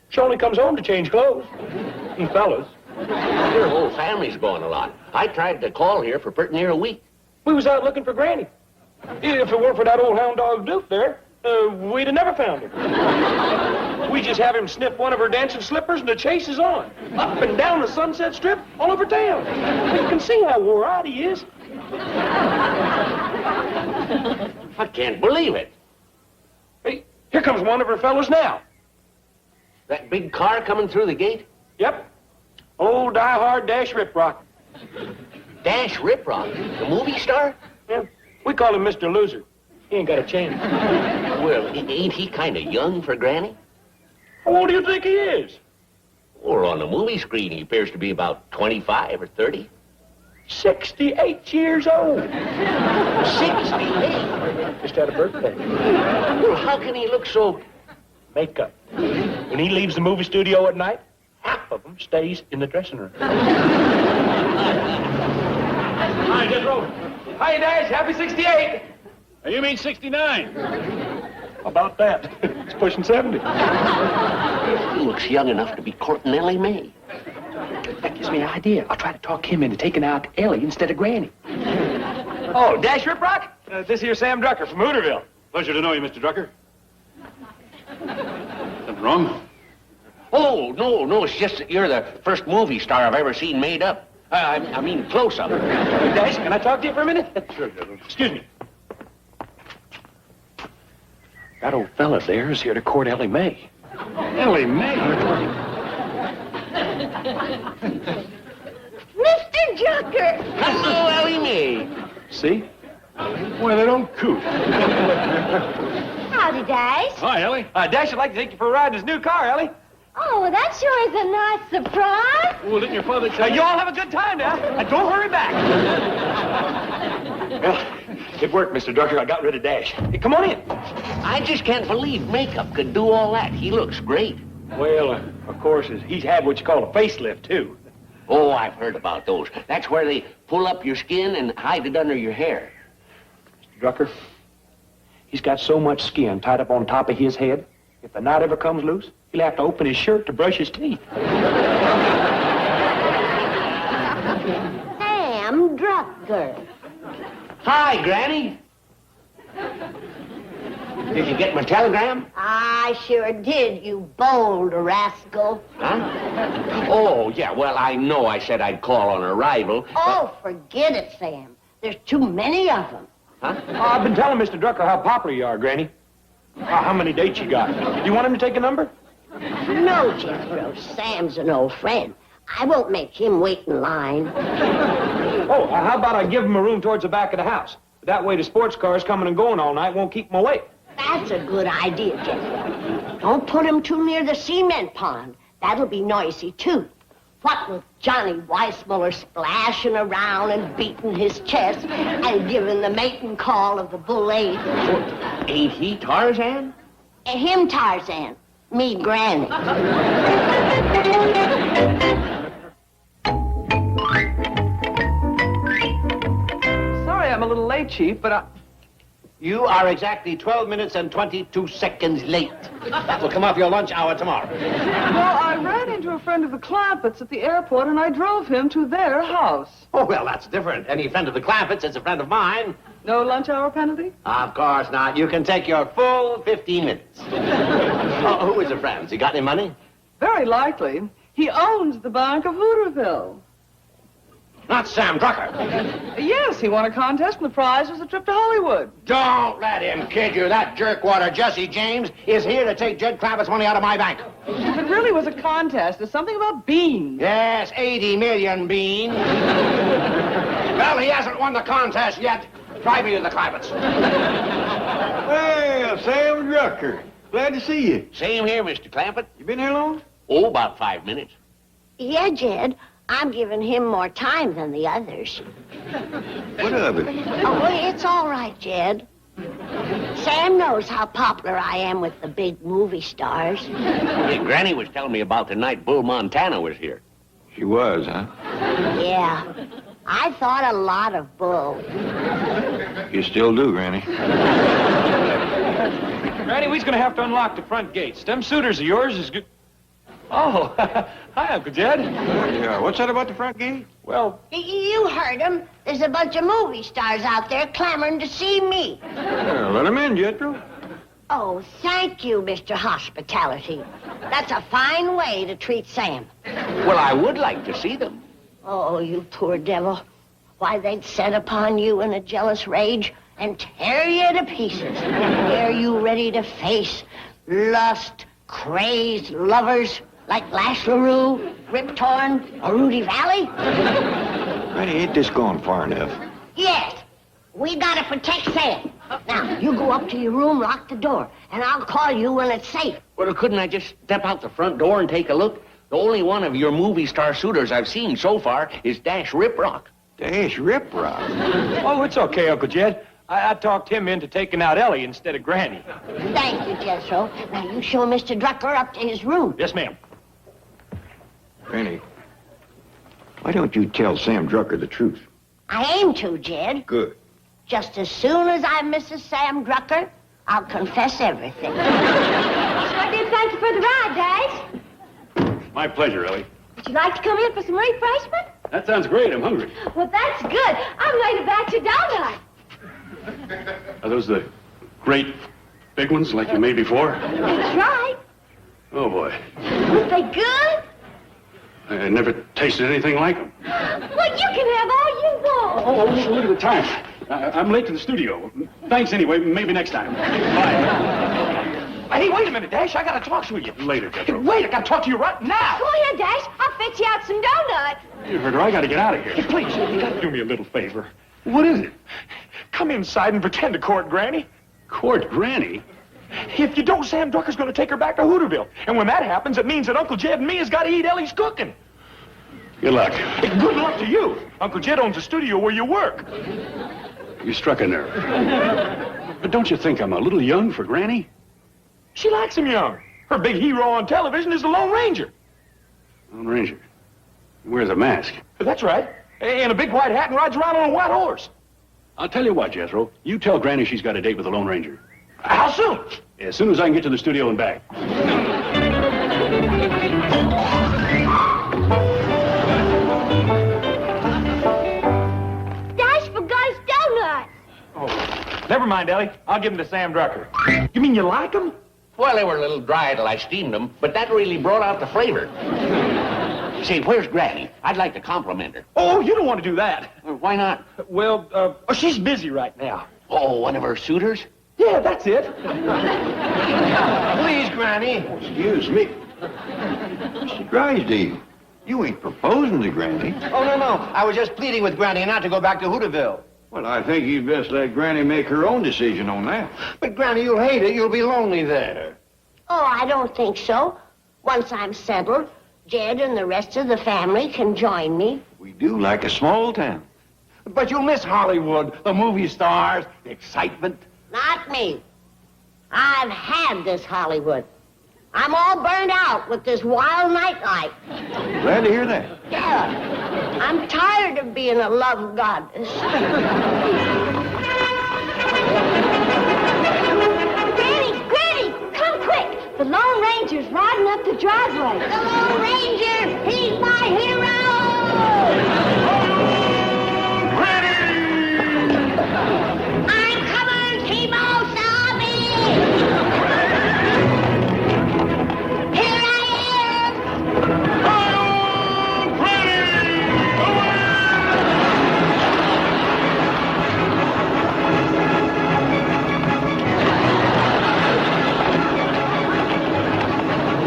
She only comes home to change clothes. And fellas. Your whole family's gone a lot. I tried to call here for pretty near a week. We was out looking for Granny. If it weren't for that old hound dog Duke there, we'd have never found her. We just have him sniff one of her dancing slippers and the chase is on. Up and down the Sunset Strip, all over town. You can see how wore out he is. I can't believe it. Hey, here comes one of her fellows now. That big car coming through the gate? Yep. Old die-hard Dash Riprock. Dash Riprock? The movie star? Yeah. We call him Mr. Loser. He ain't got a chance. Well, ain't he kind of young for Granny? How old do you think he is? Or on the movie screen, he appears to be about 25 or 30. 68 years old. 68? Just had a birthday. Well, how can he look so... Makeup. When he leaves the movie studio at night, half of them stays in the dressing room. Hi, Jethro. Hi, Dash. Happy 68. You mean 69? About that. It's pushing 70. He looks young enough to be courting Ellie Mae. That gives me an idea. I'll try to talk him into taking out Ellie instead of Granny. Oh, Dash Riprock? This here's Sam Drucker from Hooterville. Pleasure to know you, Mr. Drucker. Something wrong? Oh, no, it's just that you're the first movie star I've ever seen made up. I mean, close-up. Dash, can I talk to you for a minute? Sure, General. Excuse me. That old fella there is here to court Ellie Mae. Ellie Mae? Mr. Drucker! Hello, Ellie Mae. See? Boy, they don't coot. Howdy, Dash. Hi, Ellie. Dash would like to take you for a ride in his new car, Ellie. Oh, that sure is a nice surprise. Oh, didn't your father tell You all have a good time now, and don't hurry back. Well, it worked, Mr. Drucker. I got rid of Dash. Hey, come on in. I just can't believe makeup could do all that. He looks great. Well, of course, he's had what you call a facelift, too. Oh, I've heard about those. That's where they pull up your skin and hide it under your hair. Mr. Drucker, he's got so much skin tied up on top of his head, if the knot ever comes loose, he'll have to open his shirt to brush his teeth. Sam Drucker. Hi, Granny. Did you get my telegram? I sure did, you bold rascal. Huh? Oh, yeah, well, I know I said I'd call on arrival. Oh, forget it, Sam. There's too many of them. Huh? Oh, I've been telling Mr. Drucker how popular you are, Granny. How many dates you got? Do you want him to take a number? No, Jethro. Sam's an old friend. I won't make him wait in line. Oh, how about I give him a room towards the back of the house? That way the sports cars coming and going all night won't keep him awake. That's a good idea, Jethro. Don't put him too near the cement pond. That'll be noisy, too. What with Johnny Weissmuller splashing around and beating his chest and giving the mating call of the bull ape. Ain't he Tarzan? Him Tarzan, me Granny. Sorry I'm a little late, Chief, but You are exactly 12 minutes and 22 seconds late. That will come off your lunch hour tomorrow. Well, I ran into a friend of the Clampetts at the airport, and I drove him to their house. Oh, well, that's different. Any friend of the Clampetts is a friend of mine. No lunch hour penalty? Of course not. You can take your full 15 minutes. Oh, who is a friend? Has he got any money? Very likely. He owns the Bank of Hooterville. Not Sam Drucker. Yes, he won a contest, and the prize was a trip to Hollywood. Don't let him kid you. That jerkwater Jesse James is here to take Jed Clampetts' money out of my bank. If it really was a contest, there's something about beans. Yes, 80 million beans. Well, he hasn't won the contest yet. Drive me to the Clampetts. Well, Sam Drucker. Glad to see you. Same here, Mr. Clampett. You been here long? Oh, about 5 minutes. Yeah, Jed. I'm giving him more time than the others. What of it? Oh, it's all right, Jed. Sam knows how popular I am with the big movie stars. Hey, Granny was telling me about the night Bull Montana was here. She was, huh? Yeah. I thought a lot of Bull. You still do, Granny. Granny, we's gonna have to unlock the front gates. Them suitors of yours is good. Oh, hi, Uncle Jed. Yeah, what's that about the front gate? Well, You heard him. There's a bunch of movie stars out there clamoring to see me. Yeah, let him in, Jethro. Oh, thank you, Mr. Hospitality. That's a fine way to treat Sam. Well, I would like to see them. Oh, you poor devil. Why, they'd set upon you in a jealous rage and tear you to pieces. Are you ready to face lust, crazed lovers like Lash LaRue, Rip Torn, or Rudy Valley? Granny, ain't this going far enough? Yes. We gotta protect Sam. Now, you go up to your room, lock the door, and I'll call you when it's safe. Well, couldn't I just step out the front door and take a look? The only one of your movie star suitors I've seen so far is Dash Rip Rock. Dash Rip Rock. oh, it's okay, Uncle Jed. I talked him into taking out Ellie instead of Granny. Thank you, Jethro. Now, you show Mr. Drucker up to his room. Yes, ma'am. Granny, why don't you tell Sam Drucker the truth? I aim to, Jed. Good. Just as soon as I'm Mrs. Sam Drucker, I'll confess everything. I did thank you for the ride, Dash. My pleasure, Ellie. Would you like to come in for some refreshment? That sounds great. I'm hungry. Well, that's good. I made a batch of donuts. Are those the great big ones like you made before? That's right. Oh, boy. Was they good? I never tasted anything like them. Well, you can have all you want. Oh, look at the time. I'm late to the studio. Thanks anyway. Maybe next time. Bye. Hey, wait a minute, Dash. I gotta talk to you. Later, Jethro. Wait, I gotta talk to you right now. Go ahead, Dash. I'll fetch you out some donuts. You heard her. I gotta get out of here. Hey, please, you gotta do me a little favor. What is it? Come inside and pretend to court Granny. Court Granny? If you don't, Sam Drucker's gonna take her back to Hooterville. And when that happens, it means that Uncle Jed and me has got to eat Ellie's cooking. Good luck. Hey, good luck to you. Uncle Jed owns a studio where you work. You struck a nerve. But don't you think I'm a little young for Granny? She likes him young. Her big hero on television is the Lone Ranger. Lone Ranger. He wears a mask. That's right. And a big white hat and rides around on a white horse. I'll tell you what, Jethro. You tell Granny she's got a date with the Lone Ranger. How soon? As soon as I can get to the studio and back. Dash forgot his donuts. Oh, never mind, Ellie. I'll give them to Sam Drucker. You mean you like them? Well, they were a little dry till I steamed them, but that really brought out the flavor. Say, where's Granny? I'd like to compliment her. Oh, you don't want to do that. Why not? Well, she's busy right now. Oh, one of her suitors? Yeah, that's it. Please, Granny. Excuse me. Mr. Drysdale, you ain't proposing to Granny. Oh, no, no. I was just pleading with Granny not to go back to Hooterville. Well, I think you'd best let Granny make her own decision on that. But, Granny, you'll hate it. You'll be lonely there. Oh, I don't think so. Once I'm settled, Jed and the rest of the family can join me. We do like a small town. But you'll miss Hollywood, the movie stars, the excitement. Not me. I've had this Hollywood. I'm all burned out with this wild nightlife. Glad to hear that. Yeah. I'm tired of being a love goddess. Granny, come quick! The Lone Ranger's riding up the driveway. The Lone Ranger, he's my hero! I'm coming, Timo Sabi! Here I am!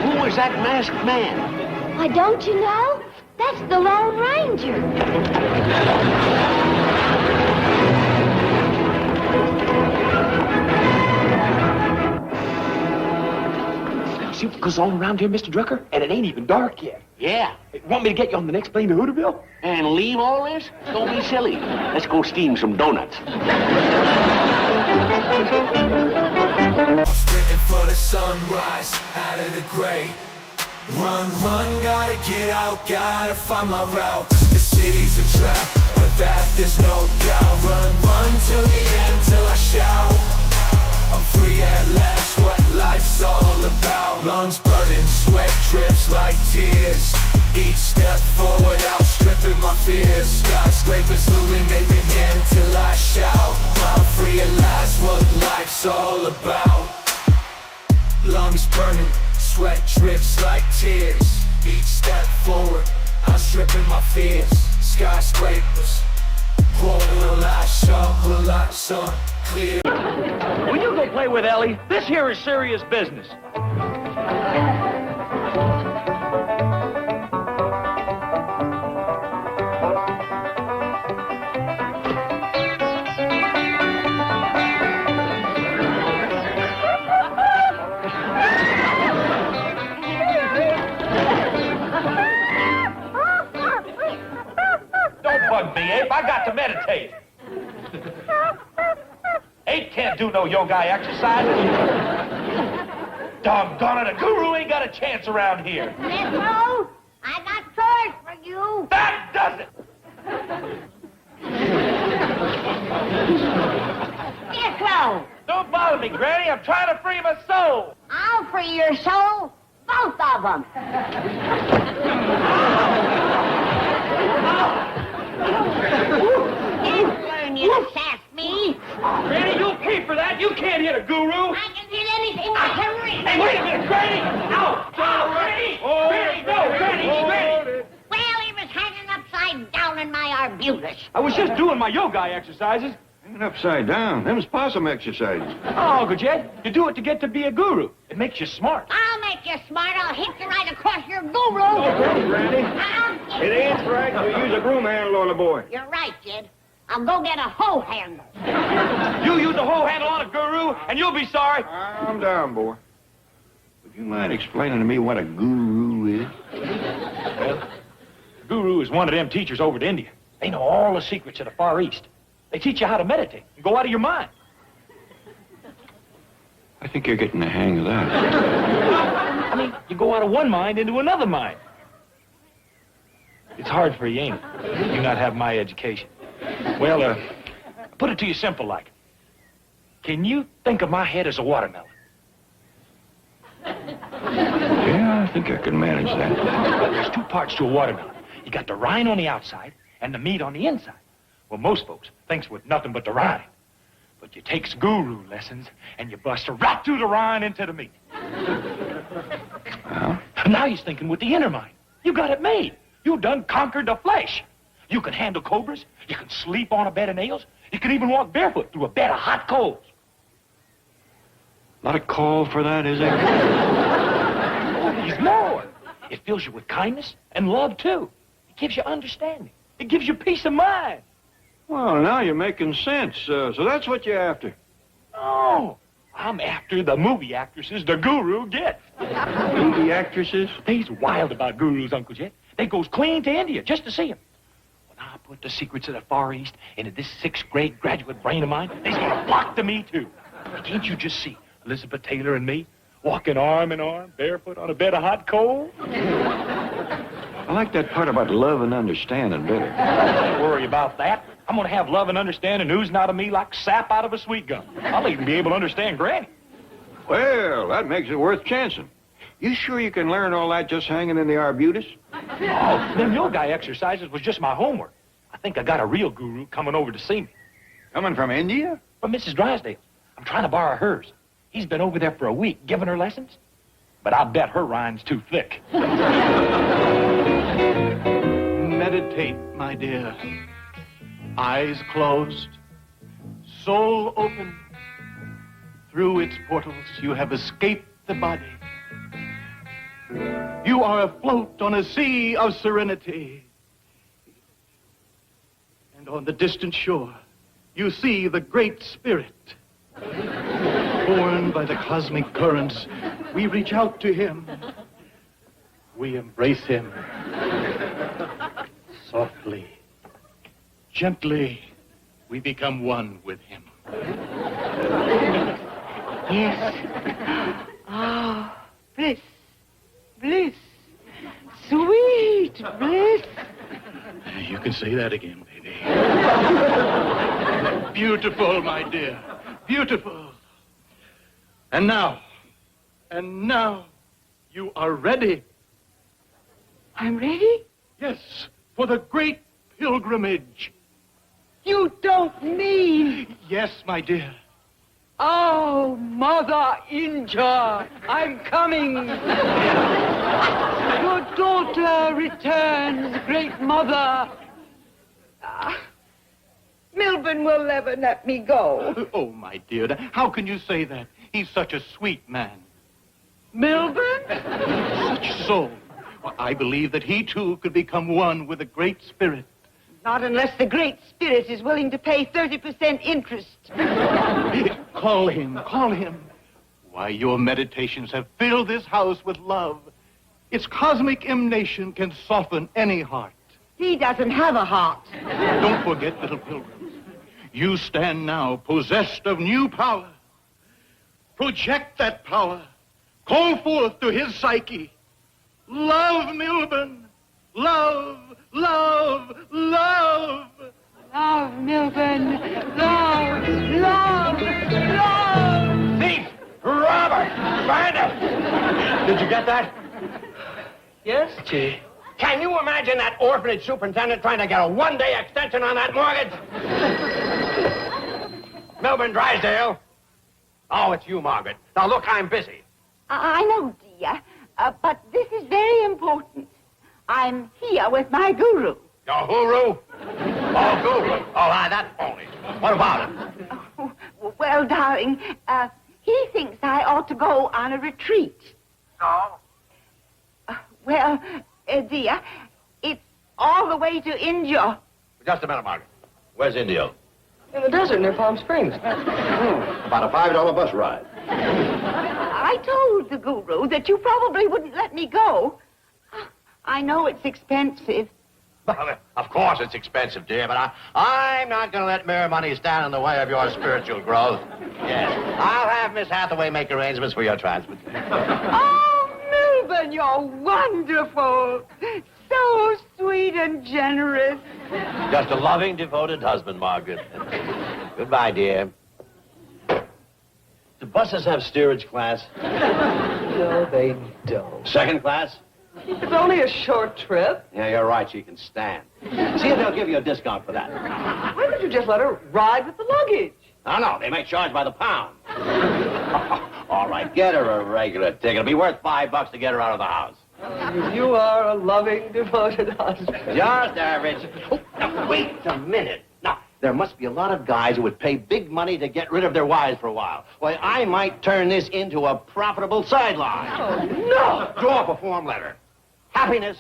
Who was that masked man? Why, don't you know? That's the Lone Ranger. See what goes on around here, Mr. Drucker? And it ain't even dark yet. Yeah. Want me to get you on the next plane to Hooterville? And leave all this? Don't be silly. Let's go steam some donuts. Sprinting for the sunrise, out of the gray. Run, run, gotta get out, gotta find my route. The city's a trap, but that there's no doubt. Run, run till the end, till I shout. I'm free at last, what life's all about. Lungs burning, sweat drips like tears. Each step forward, outstripping my fears. Skyscrapers illuminating until I shout. I'm free at last, what life's all about. Lungs burning, sweat drips like tears. Each step forward, outstripping my fears. Skyscrapers, will I show, will I sun clear? Will you go play with Ellie? This here is serious business. Don't bug me, Ape. I got to meditate. Ape can't do no yoga exercises. Doggone it, a guru ain't got a chance around here. Metro, I got chores for you. That does it. Metro, Don't bother me, Granny. I'm trying to free my soul. I'll free your soul. Both of them. Learn you to sass me. Granny, you'll pay for that. You can't hit a guru. I can hit anything I can reach. Hey, wait a minute, Granny. Ow. Granny. Granny, no, Granny. Granny. Well, he was hanging upside down in my arbutus. I was just doing my yoga exercises. Hanging upside down. Them's possum exercises. Oh, Uncle Jed, you do it to get to be a guru. It makes you smart. I'll make you smart. I'll hit you right across your guru. Oh, Granny. I'll It ain't right to use a broom handle on a boy. You're right, Jed. I'll go get a hoe handle. You use a hoe handle on a guru, and you'll be sorry. Calm down, boy. Would you mind explaining to me what a guru is? Well, guru is one of them teachers over to India. They know all the secrets of the Far East. They teach you how to meditate and go out of your mind. I think you're getting the hang of that. I mean, you go out of one mind into another mind. It's hard for you, ain't it? You not have my education. Well, put it to you simple like. Can you think of my head as a watermelon? Yeah, I think I can manage that. Well, there's two parts to a watermelon. You got the rind on the outside and the meat on the inside. Well, most folks thinks with nothing but the rind. But you takes guru lessons and you bust right through the rind into the meat. Well? Now he's thinking with the inner mind. You got it made. You done conquered the flesh. You can handle cobras. You can sleep on a bed of nails. You can even walk barefoot through a bed of hot coals. Not a call for that, is there? He's There's more. It fills you with kindness and love, too. It gives you understanding. It gives you peace of mind. Well, now you're making sense. So that's what you're after. Oh, I'm after the movie actresses the guru gets. Movie actresses? They's wild about gurus, Uncle Jet. They goes clean to India just to see 'em. When I put the secrets of the Far East into this 6th grade graduate brain of mine, they's gonna flock to me, too. Can't you just see Elizabeth Taylor and me walking arm in arm, barefoot on a bed of hot coal? I like that part about love and understanding better. Don't worry about that. I'm gonna have love and understanding oozing out of me like sap out of a sweet gum. I'll even be able to understand Granny. Well, that makes it worth chancing. You sure you can learn all that just hanging in the arbutus? Oh, them yoga exercises was just my homework. I think I got a real guru coming over to see me. Coming from India? From Mrs. Drysdale. I'm trying to borrow hers. He's been over there for a week giving her lessons. But I'll bet her rhyme's too thick. Meditate, my dear. Eyes closed, soul open. Through its portals, you have escaped the body. You are afloat on a sea of serenity. And on the distant shore, you see the Great Spirit. Borne by the cosmic currents, we reach out to him. We embrace him. Softly, gently, we become one with him. Yes. Ah, bliss, bliss, sweet bliss. You can say that again, baby. Beautiful, my dear, beautiful. And now, you are ready. I'm ready? Yes, for the great pilgrimage. You don't mean... Yes, my dear. Oh, Mother India, I'm coming. Your daughter returns, great mother. Milburn will never let me go. Oh, my dear, how can you say that? He's such a sweet man. Milburn? Such soul. Well, I believe that he, too, could become one with the Great Spirit. Not unless the Great Spirit is willing to pay 30% interest. Call him, call him. Why, your meditations have filled this house with love. Its cosmic emanation can soften any heart. He doesn't have a heart. Don't forget, little pilgrims, you stand now possessed of new power. Project that power. Call forth to his psyche. Love, Milburn. Love, love, love. Love, Milburn. Love, love, love. Thief! Robber! Bandit! Did you get that? Yes, Chief. Can you imagine that orphanage superintendent trying to get a one-day extension on that mortgage? Melbourne Drysdale. Oh, it's you, Margaret. Now, look, I'm busy. I know, dear, but this is very important. I'm here with my guru. Your guru? Oh, guru. Oh, that phony. What about it? Oh, well, darling, he thinks I ought to go on a retreat. No. Well, dear, it's all the way to India. Just a minute, Margaret. Where's Indio? In the desert near Palm Springs. About a $5 bus ride. I told the guru that you probably wouldn't let me go. I know it's expensive. Well, of course it's expensive, dear, but I'm not going to let mere money stand in the way of your spiritual growth. Yes, I'll have Miss Hathaway make arrangements for your transport. Oh, Milburn, you're wonderful. So sweet and generous. Just a loving, devoted husband, Margaret. Goodbye, dear. Do buses have steerage class? No, they don't. Second class? It's only a short trip. Yeah, you're right. She can stand. See if they'll give you a discount for that. Why don't you just let her ride with the luggage? No, they make charge by the pound. All right, get her a regular ticket. It'll be worth $5 to get her out of the house. You are a loving, devoted husband. Just average. Oh, now, wait a minute. Now, there must be a lot of guys who would pay big money to get rid of their wives for a while. Why, I might turn this into a profitable sideline. Oh, no! Draw up a form letter. Happiness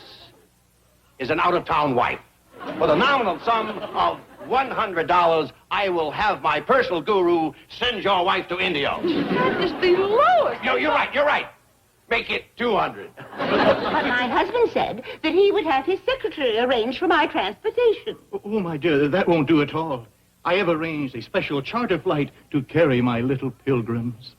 is an out-of-town wife. For the nominal sum of $100, I will have my personal guru send your wife to India. That is the lowest. You're right. Make it 200. But my husband said that he would have his secretary arrange for my transportation. Oh, my dear, that won't do at all. I have arranged a special charter flight to carry my little pilgrims.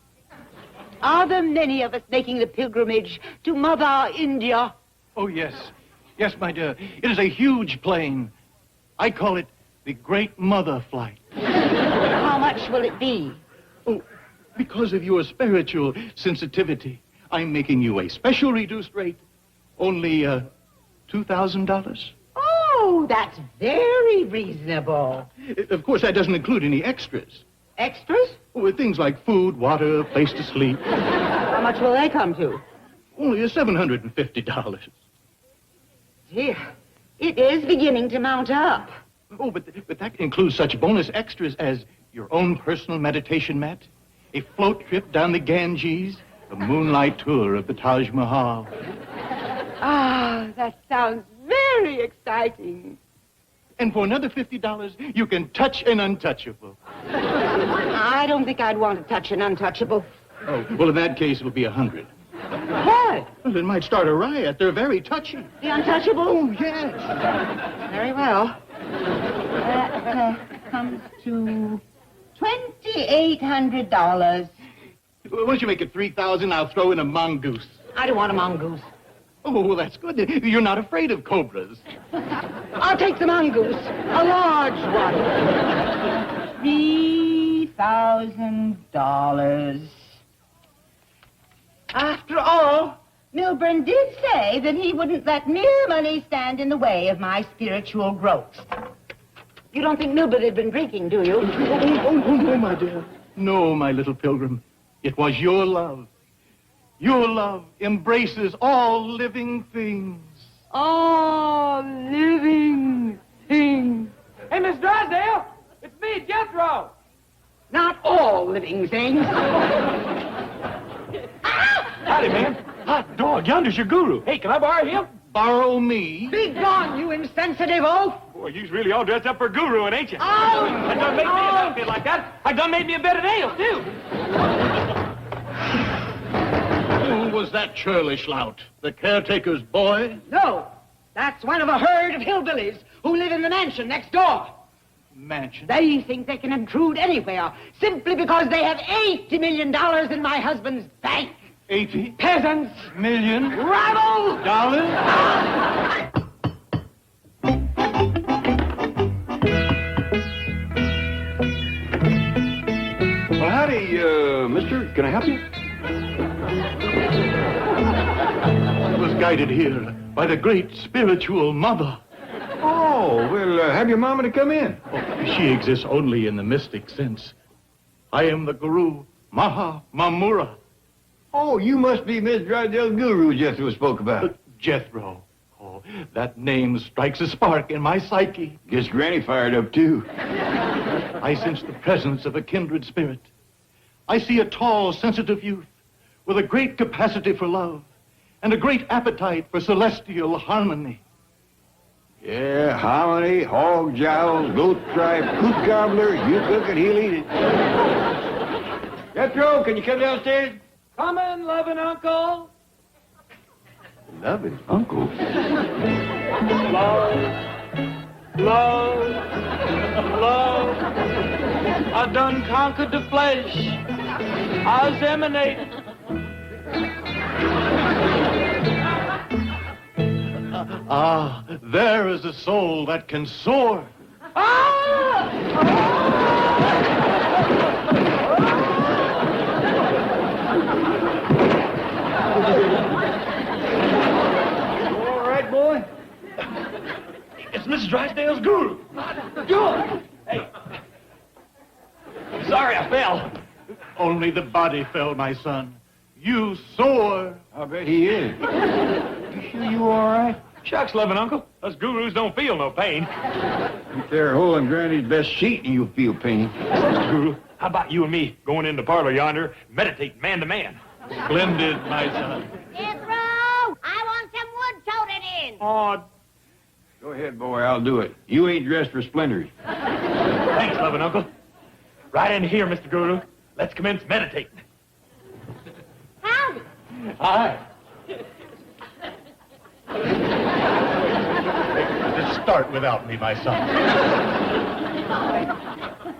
Are there many of us making the pilgrimage to Mother India? Oh, yes. Yes, my dear. It is a huge plane. I call it the Great Mother Flight. How much will it be? Oh, because of your spiritual sensitivity, I'm making you a special reduced rate. Only, $2,000. Oh, that's very reasonable. Of course, that doesn't include any extras. Extras? Oh, things like food, water, place to sleep. How much will they come to? Only $750. Dear, it is beginning to mount up. Oh, but that includes such bonus extras as your own personal meditation mat, a float trip down the Ganges, a moonlight tour of the Taj Mahal. Ah, that sounds very exciting. And for another $50, you can touch an untouchable. I don't think I'd want to touch an untouchable. Oh, well, in that case, it'll be $100. Why? Well, it might start a riot. They're very touchy. The untouchable? Oh, yes. Very well. That comes to $2,800. Why don't you make it $3,000? I'll throw in a mongoose. I don't want a mongoose. Oh, well, that's good. You're not afraid of cobras. I'll take the mongoose. A large one. $3,000. After all, Milburn did say that he wouldn't let mere money stand in the way of my spiritual growth. You don't think Milburn had been drinking, do you? Oh, no, my dear. No, my little pilgrim. It was your love. Your love embraces all living things. All living things. Hey, Miss Drysdale, it's me, Jethro. Not all living things. Howdy, man. Hot dog, yonder's your guru. Hey, can I borrow him? Borrow me? Be gone, you insensitive oaf. Boy, you's really all dressed up for guru, ain't you? Oh! I done made me an outfit like that. I done made me a bed of nails, too. Who was that churlish lout? The caretaker's boy? No, that's one of a herd of hillbillies who live in the mansion next door. Mansion? They think they can intrude anywhere simply because they have $80 million in my husband's bank. 80 Peasants! million Rabble! dollars? Well, howdy, mister. Can I help you? I was guided here by the great spiritual mother. Oh, well, have your mama to come in. Oh, she exists only in the mystic sense. I am the guru, Maha Mamura. Oh, you must be Miss Drysdale's guru Jethro spoke about. Jethro. Oh, that name strikes a spark in my psyche. Gets Granny fired up, too. I sense the presence of a kindred spirit. I see a tall, sensitive youth with a great capacity for love and a great appetite for celestial harmony. Yeah, hominy, hog jowls, goat tripe, coot gobbler, you cook it, he'll eat it. Jethro, can you come downstairs? Coming, loving uncle. Loving uncle. Love, love, love. I done conquered the flesh. I was emanating. There is a soul that can soar. All right, boy. It's Mrs. Drysdale's guru. Good. Hey. Sorry I fell. Only the body fell, my son. You soar. I bet he is. You sure you all right? Shucks, loving uncle. Us gurus don't feel no pain. If they're holding Granny's best sheet and you feel pain. Mr. Guru, how about you and me going in the parlor yonder, meditating man to man? Splendid, my son. Jethro, I want some wood toted in. Oh, Go ahead, boy, I'll do it. You ain't dressed for splinters. thanks, loving uncle. Right in here, Mr. Guru. Let's commence meditating. Howdy. Hi. Let's start without me, my son.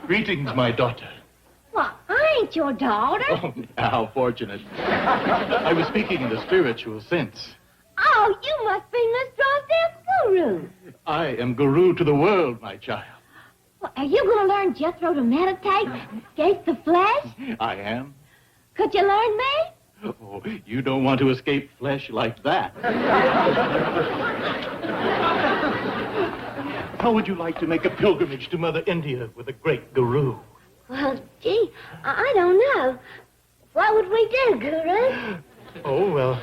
Greetings, my daughter. Well, I ain't your daughter. Oh, how fortunate. I was speaking in the spiritual sense. Oh, you must be Miss Drysdale's guru. I am guru to the world, my child. Well, are you going to learn Jethro to meditate and escape the flesh? I am. Could you learn me? Oh, you don't want to escape flesh like that. How would you like to make a pilgrimage to Mother India with a great guru? Well, gee, I don't know. What would we do, Guru? Oh, well,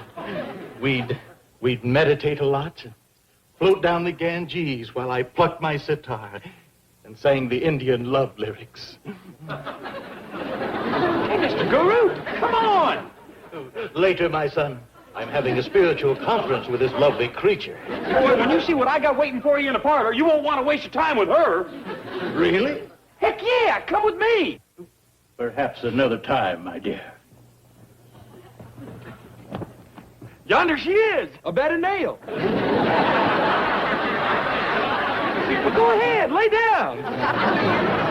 we'd meditate a lot, float down the Ganges while I plucked my sitar and sang the Indian love lyrics. Hey, Mr. Guru, come on. Later, my son, I'm having a spiritual conference with this lovely creature. Boy, when you see what I got waiting for you in the parlor, you won't want to waste your time with her. Really? Heck yeah, come with me. Perhaps another time, my dear. Yonder she is, a bed of nails. Well, go ahead, lay down.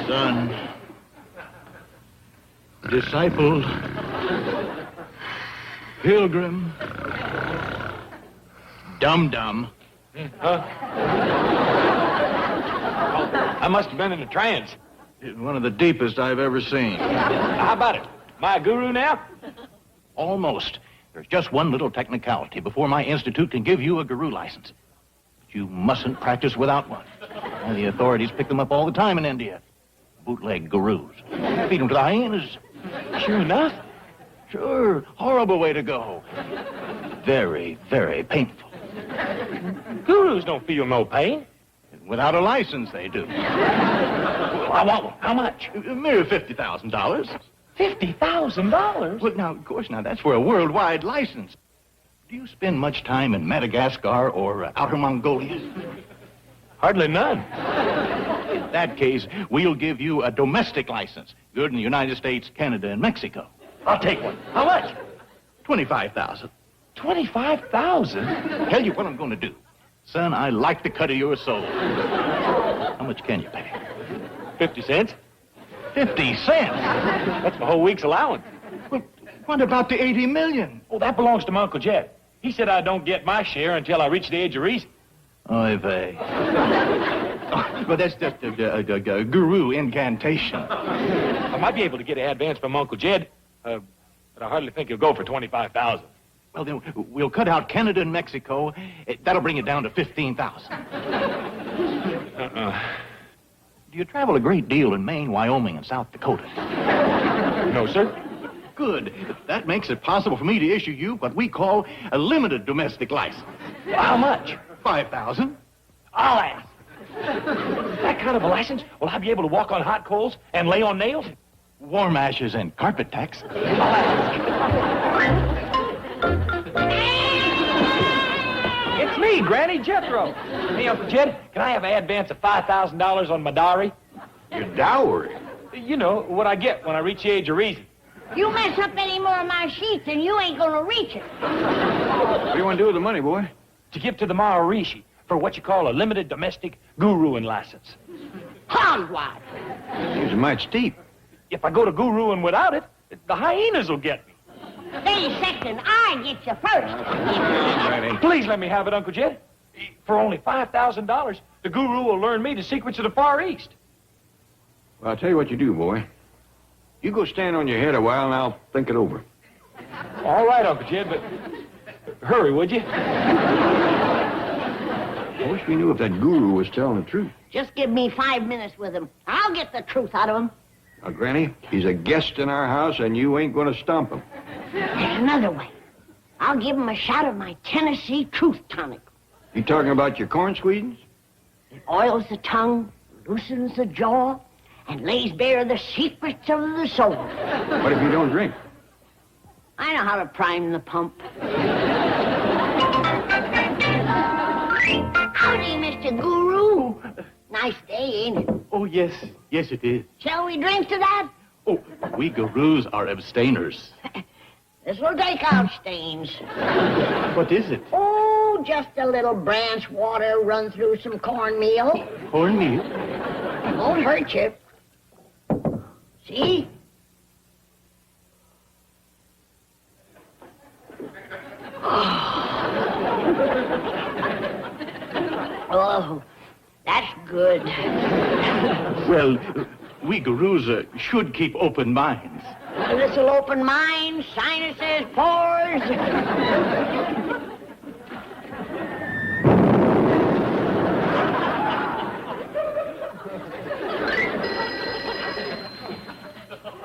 Son, disciple, pilgrim, dum-dum. Huh? I must have been in a trance. One of the deepest I've ever seen. How about it? My guru now? Almost. There's just one little technicality before my institute can give you a guru license. But you mustn't practice without one. And the authorities pick them up all the time in India. Bootleg gurus. Feed them to the hyenas. Sure enough. Sure. Horrible way to go. Very, very painful. Gurus don't feel no pain. Without a license, they do. I want one. How much? A mere $50,000. $50,000? Well, now, of course, that's for a worldwide license. Do you spend much time in Madagascar or Outer Mongolia? Hardly none. In that case, we'll give you a domestic license. Good in the United States, Canada, and Mexico. I'll take one. How much? $25,000. $25,000? Tell you what I'm going to do. Son, I like the cut of your soul. How much can you pay? 50 cents. 50 cents? That's my whole week's allowance. Well, what about the 80 million? Oh, that belongs to my Uncle Jed. He said I don't get my share until I reach the age of reason. Oy vey. But that's just a guru incantation. I might be able to get an advance from Uncle Jed, but I hardly think he'll go for $25,000. Well, then, we'll cut out Canada and Mexico. That'll bring it down to $15,000. Do you travel a great deal in Maine, Wyoming, and South Dakota? No, sir. Good. That makes it possible for me to issue you what we call a limited domestic license. Well, how much? $5,000. I'll ask. That kind of a license? Will I be able to walk on hot coals and lay on nails? Warm ashes and carpet tacks. I'll ask. It's me, Granny Jethro. Hey, Uncle Jed, can I have an advance of $5,000 on my dowry? Your dowry? You know, what I get when I reach the age of reason. You mess up any more of my sheets and you ain't gonna reach it. What do you want to do with the money, boy? To give to the Maharishi for what you call a limited domestic guruing license. Hogwash. Seems a mite steep. If I go to guruing without it, the hyenas will get me. Stay second, I get you first. Please let me have it, Uncle Jed. For only $5,000, the guru will learn me the secrets of the Far East. Well, I'll tell you what you do, boy. You go stand on your head a while, and I'll think it over. All right, Uncle Jed, but hurry, would you? I wish we knew if that guru was telling the truth. Just give me 5 minutes with him. I'll get the truth out of him. Now, Granny, he's a guest in our house, and you ain't going to stump him. There's another way. I'll give him a shot of my Tennessee truth tonic. You talking about your corn squeezins? It oils the tongue, loosens the jaw, and lays bare the secrets of the soul. What if you don't drink? I know how to prime the pump. Howdy, Mr. Guru. Nice day, ain't it? Oh, yes. Yes, it is. Shall we drink to that? Oh, we gurus are abstainers. This will take out stains. What is it? Oh, just a little branch water run through some cornmeal. Cornmeal? Won't hurt you. See? Oh, that's good. Well, we gurus should keep open minds. This'll open minds, sinuses, pores.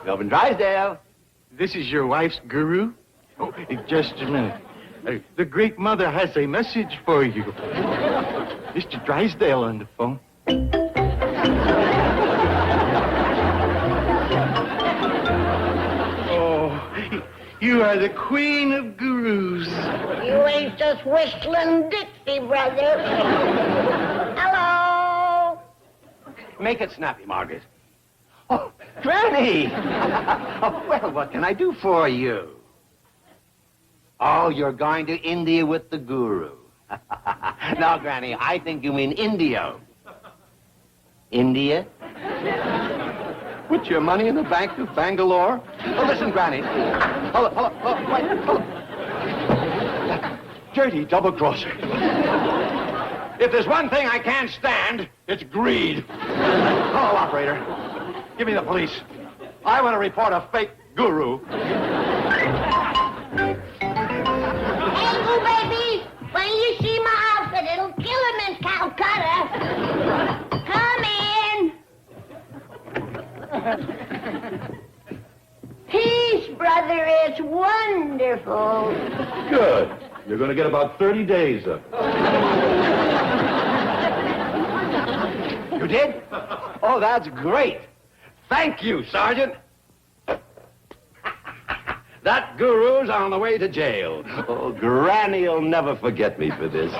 Melvin Drysdale. This is your wife's guru? Oh, just a minute. The Great Mother has a message for you. Mr. Drysdale on the phone. Oh, you are the queen of gurus. You ain't just whistling Dixie, brother. Hello? Make it snappy, Margaret. Oh, Granny! Oh, well, what can I do for you? Oh, you're going to India with the guru. No, Granny, I think you mean India. India? Put your money in the bank to Bangalore? Oh, listen, Granny. Hold up. That dirty double-crosser. If there's one thing I can't stand, it's greed. Hello, operator. Give me the police. I want to report a fake guru. Angle, baby. When you see my outfit, it'll kill him in Calcutta. Come in. Peace, brother. It's wonderful. Good. You're going to get about 30 days of it. You did? Oh, that's great. Thank you, Sergeant. That guru's on the way to jail. Oh, Granny'll never forget me for this.